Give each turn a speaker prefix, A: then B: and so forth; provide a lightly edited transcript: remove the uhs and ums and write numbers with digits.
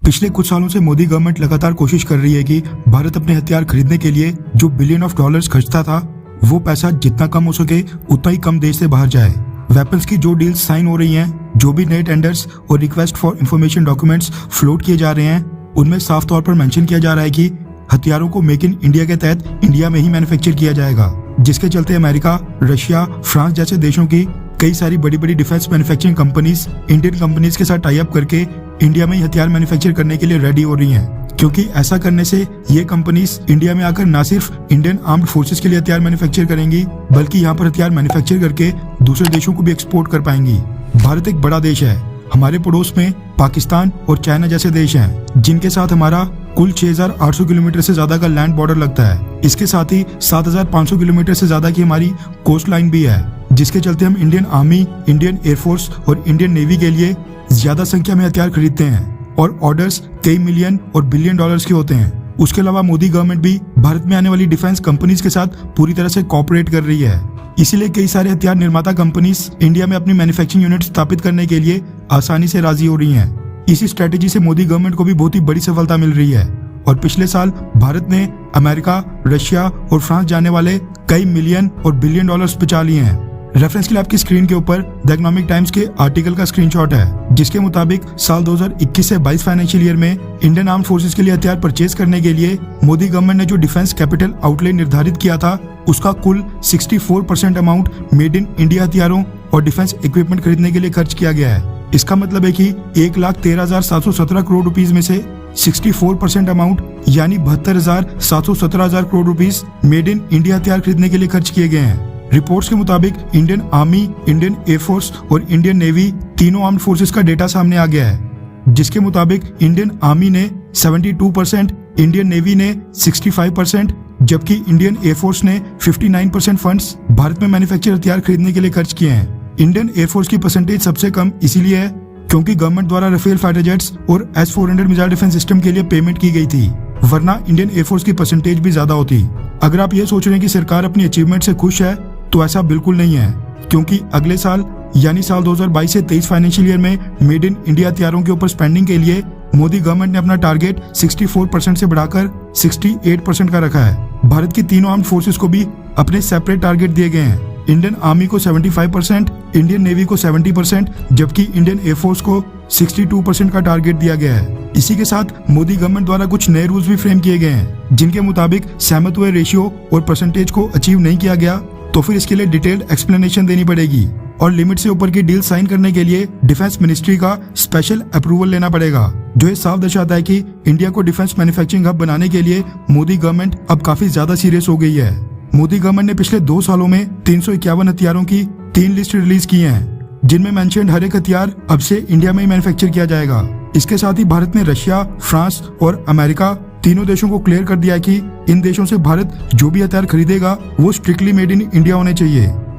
A: पिछले कुछ सालों से मोदी गवर्नमेंट लगातार कोशिश कर रही है कि भारत अपने हथियार खरीदने के लिए जो बिलियन ऑफ डॉलर्स खर्चता था वो पैसा जितना कम हो सके उतना ही कम देश से बाहर जाए। वेपन्स की जो डील्स साइन हो रही हैं, जो भी नए टेंडर्स और request for information documents float किए जा रहे हैं, उनमें साफ तौर पर मेंशन किया जा रहा है कि हथियारों को मेक इन इंडिया के तहत इंडिया में ही मैन्युफैक्चर किया जाएगा, जिसके चलते अमेरिका, रशिया, फ्रांस जैसे देशों की कई सारी बड़ी बड़ी defence manufacturing companies Indian companies के साथ टाई अप करके इंडिया में ही हथियार मैन्युफैक्चर करने के लिए रेडी हो रही हैं, क्योंकि ऐसा करने से ये कंपनीज इंडिया में आकर न सिर्फ इंडियन आर्म्ड फोर्सेस के लिए हथियार मैन्युफैक्चर करेंगी, बल्कि यहाँ पर हथियार मैन्युफैक्चर करके दूसरे देशों को भी एक्सपोर्ट कर पाएंगी। भारत एक बड़ा देश है, हमारे पड़ोस में पाकिस्तान और चाइना जैसे देश हैं, जिनके साथ हमारा कुल 6,800 किलोमीटर से ज्यादा का लैंड बॉर्डर लगता है। इसके साथ ही 7,500 किलोमीटर से ज्यादा की हमारी कोस्ट लाइन भी है, जिसके चलते हम इंडियन आर्मी, इंडियन एयरफोर्स और इंडियन नेवी के लिए ज्यादा संख्या में हथियार खरीदते हैं और ऑर्डर्स कई मिलियन और बिलियन डॉलर्स के होते हैं। उसके अलावा मोदी गवर्नमेंट भी भारत में आने वाली डिफेंस कंपनीज के साथ पूरी तरह से कोऑपरेट कर रही है। इसीलिए कई सारे हथियार निर्माता कंपनीज इंडिया में अपनी मैन्युफैक्चरिंग यूनिट स्थापित करने के लिए आसानी से राजी हो रही हैं। इसी स्ट्रेटेजी से मोदी गवर्नमेंट को भी बहुत ही बड़ी सफलता मिल रही है और पिछले साल भारत ने अमेरिका, रशिया और फ्रांस जाने वाले कई मिलियन और बिलियन डॉलर्स बचा लिए हैं। रेफरेंस के लिए आपकी स्क्रीन के ऊपर द इकोनॉमिक टाइम्स के आर्टिकल का स्क्रीनशॉट है, जिसके मुताबिक साल 2021 से 22 फाइनेंशियल ईयर में इंडियन आर्म्ड फोर्सेस के लिए हथियार परचेज करने के लिए मोदी गवर्नमेंट ने जो डिफेंस कैपिटल आउटले निर्धारित किया था, उसका कुल 64% अमाउंट मेड इन इंडिया हथियारों और डिफेंस इक्विपमेंट खरीदने के लिए खर्च किया गया है। इसका मतलब है कि 1,13,717 करोड़ रुपीज में से 64% अमाउंट यानी 72,717 crore rupees made in India हथियार खरीदने के लिए खर्च किए गए हैं। रिपोर्ट्स के मुताबिक इंडियन आर्मी, इंडियन एयरफोर्स और इंडियन नेवी तीनों आर्म्ड फोर्सेस का डेटा सामने आ गया है, जिसके मुताबिक इंडियन आर्मी ने 72%, इंडियन नेवी ने 65%, जबकि इंडियन एयरफोर्स ने 59% फंड्स भारत में मैन्युफैक्चर हथियार खरीदने के लिए खर्च किए हैं। इंडियन एयरफोर्स की परसेंटेज सबसे कम इसीलिए है क्योंकि गवर्नमेंट द्वारा राफेल फाइटर जेट्स और S-400 मिसाइल डिफेंस सिस्टम के लिए पेमेंट की गई थी, वरना इंडियन एयरफोर्स की परसेंटेज भी ज्यादा होती। अगर आप ये सोच रहे हैं कि सरकार अपनी अचीवमेंट से खुश है, तो ऐसा बिल्कुल नहीं है, क्योंकि अगले साल यानी साल 2022 से 23 फाइनेंशियल ईयर में मेड इन इंडिया हथियारों के ऊपर स्पेंडिंग के लिए मोदी गवर्नमेंट ने अपना टारगेट 64% से बढ़ाकर 68% का रखा है। भारत की तीनों आर्म्ड फोर्सेस को भी अपने सेपरेट टारगेट दिए गए हैं। इंडियन आर्मी को 75%, इंडियन नेवी को 70%, जबकि इंडियन एयरफोर्स को 62% का टारगेट दिया गया है। इसी के साथ मोदी गवर्नमेंट द्वारा कुछ नए रूल्स भी फ्रेम किए गए हैं, जिनके मुताबिक सहमत हुए रेशियो और परसेंटेज को अचीव नहीं किया गया तो फिर इसके लिए डिटेल्ड एक्सप्लेनेशन देनी पड़ेगी और लिमिट से ऊपर की डील साइन करने के लिए डिफेंस मिनिस्ट्री का स्पेशल अप्रूवल लेना पड़ेगा, जो ये साफ दर्शाता है कि इंडिया को डिफेंस मैन्युफैक्चरिंग हब बनाने के लिए मोदी गवर्नमेंट अब काफी ज्यादा सीरियस हो गई है। मोदी गवर्नमेंट ने पिछले 2 सालों में 351 हथियारों की 3 लिस्ट रिलीज की हैं, जिनमें मेंशन्ड हर एक हथियार अब से इंडिया में ही मैन्युफैक्चर किया जाएगा। इसके साथ ही भारत ने रशिया, फ्रांस और अमेरिका तीनों देशों को क्लियर कर दिया है कि इन देशों से भारत जो भी हथियार खरीदेगा वो स्ट्रिक्टली मेड इन इंडिया होने चाहिए।